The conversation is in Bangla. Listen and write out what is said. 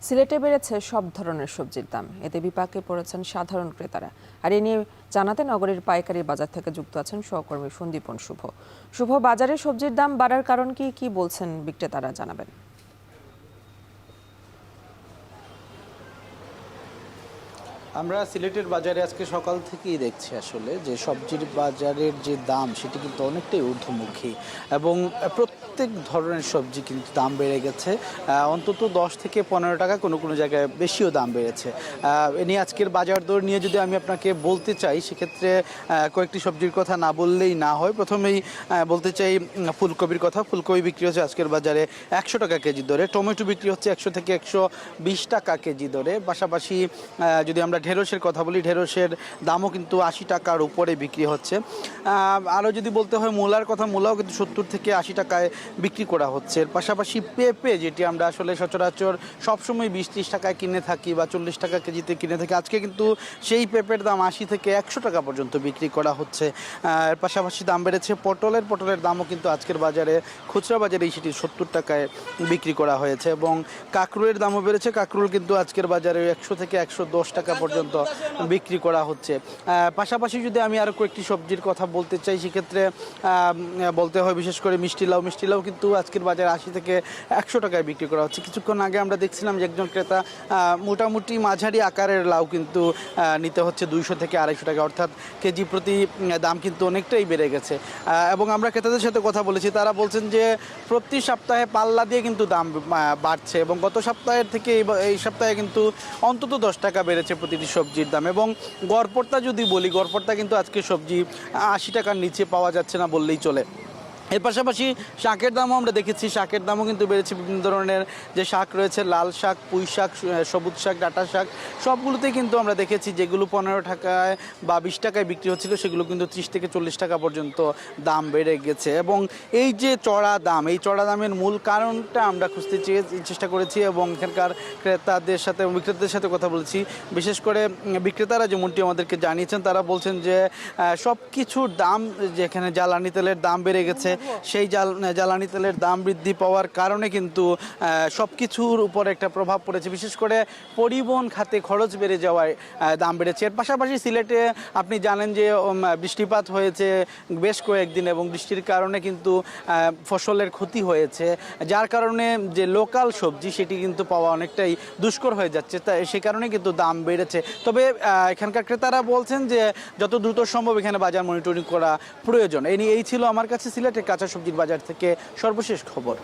সিলেটে বেড়েছে সব ধরনের সবজির দাম, এতে বিপাকে পড়েছেন সাধারণ ক্রেতারা। আর এ নিয়ে জানাতে নগরীর পাইকারি বাজার থেকে যুক্ত আছেন সহকর্মী সন্দীপন শুভ। শুভ, বাজারে সবজির দাম বাড়ার কারণ কি বলছেন বিক্রেতারা, জানাবেন। আমরা সিলেটের বাজারে আজকে সকাল থেকেই দেখছি আসলে যে সবজির বাজারের যে দাম সেটি কিন্তু অনেকটাই ঊর্ধ্বমুখী এবং প্রত্যেক ধরনের সবজি কিন্তু দাম বেড়ে গেছে। অন্তত 10 থেকে 15 টাকা, কোনো কোনো জায়গায় বেশিও দাম বেড়েছে। এ নিয়ে আজকের বাজার দর নিয়ে যদি আমি আপনাকে বলতে চাই, সেক্ষেত্রে কয়েকটি সবজির কথা না বললেই না হয়। প্রথমেই বলতে চাই ফুলকপির কথা। ফুলকপি বিক্রি হচ্ছে আজকের বাজারে 100 টাকা কেজি দরে। টমেটো বিক্রি হচ্ছে 100 থেকে 120 টাকা কেজি দরে। পাশাপাশি যদি আমরা ঢেঁড়সের কথা বলি, ঢেঁড়সের দামও কিন্তু 80 টাকার উপরে বিক্রি হচ্ছে। আরও যদি বলতে হয় মূলার কথা, মূলাও কিন্তু 70 থেকে 80 টাকায় বিক্রি করা হচ্ছে। এর পাশাপাশি পেঁপে, যেটি আমরা আসলে সচরাচর সবসময় 20-30 টাকায় কিনে থাকি বা 40 টাকা কেজিতে কিনে থাকি, আজকে কিন্তু সেই পেঁপের দাম 80 থেকে 100 টাকা পর্যন্ত বিক্রি করা হচ্ছে। এর পাশাপাশি দাম বেড়েছে পটলের দামও কিন্তু আজকের বাজারে, খুচরা বাজারে সেটি 70 টাকায় বিক্রি করা হয়েছে। এবং কাঁকরুলের দামও বেড়েছে। কাঁকরুল কিন্তু আজকের বাজারে 100 থেকে 110 টাকা পর্যন্ত বিক্রি করা হচ্ছে। পাশাপাশি যদি আমি আরও কয়েকটি সবজির কথা বলতে চাই, সেক্ষেত্রে বলতে হয় বিশেষ করে মিষ্টি লাউ কিন্তু আজকের বাজারে 80 থেকে 100 টাকায় বিক্রি করা হচ্ছে। কিছুক্ষণ আগে আমরা দেখছিলাম যে একজন ক্রেতা মোটামুটি মাঝারি আকারের লাউ কিন্তু নিতে হচ্ছে 200 থেকে 250 টাকা, অর্থাৎ কেজি প্রতি দাম কিন্তু অনেকটাই বেড়ে গেছে। এবং আমরা ক্রেতাদের সাথে কথা বলেছি, তারা বলছেন যে প্রতি সপ্তাহে পাল্লা দিয়ে কিন্তু দাম বাড়ছে এবং গত সপ্তাহের থেকে এই সপ্তাহে কিন্তু অন্তত 10 টাকা বেড়েছে প্রতিটি সবজির দাম। এবং গড়পড়তা যদি বলি, গড়পড়তা কিন্তু আজকে সবজি 80 টাকার নিচে পাওয়া যাচ্ছে না বললেই চলে। এর পাশাপাশি শাকের দামও আমরা দেখেছি, শাকের দামও কিন্তু বেড়েছে। বিভিন্ন ধরনের যে শাক রয়েছে, লাল শাক, পুঁই শাক, সবুজ শাক, ডাঁটা শাক, সবগুলোতেই কিন্তু আমরা দেখেছি যেগুলো 15 টাকায় বা 20 টাকায় বিক্রি হচ্ছিল, সেগুলো কিন্তু 30 থেকে 40 টাকা পর্যন্ত দাম বেড়ে গেছে। এবং এই যে চড়া দাম, এই চড়া দামের মূল কারণটা আমরা খুঁজতে চেষ্টা করেছি এবং এখানকার ক্রেতাদের সাথে বিক্রেতাদের সাথে কথা বলেছি। বিশেষ করে বিক্রেতারা যেমনটি আমাদেরকে জানিয়েছেন, তারা বলছেন যে সব কিছুর দাম, যেখানে জ্বালানি তেলের দাম বেড়ে গেছে, সেই জ্বালানি তেলের দাম বৃদ্ধি পাওয়ার কারণে কিন্তু সব কিছুর উপর একটা প্রভাব পড়েছে। বিশেষ করে পরিবহন খাতে খরচ বেড়ে যাওয়ায় দাম বেড়েছে। এর পাশাপাশি সিলেটে আপনি জানেন যে বৃষ্টিপাত হয়েছে বেশ কয়েকদিন এবং বৃষ্টির কারণে কিন্তু ফসলের ক্ষতি হয়েছে, যার কারণে যে লোকাল সবজি সেটি কিন্তু পাওয়া অনেকটাই দুষ্কর হয়ে যাচ্ছে। তাই সে কারণে কিন্তু দাম বেড়েছে। তবে এখানকার ক্রেতারা বলছেন যে যত দ্রুত সম্ভব এখানে বাজার মনিটরিং করা প্রয়োজন। এই ছিল আমার কাছে সিলেটের কাঁচা সবজির বাজার থেকে সর্বশেষ খবর।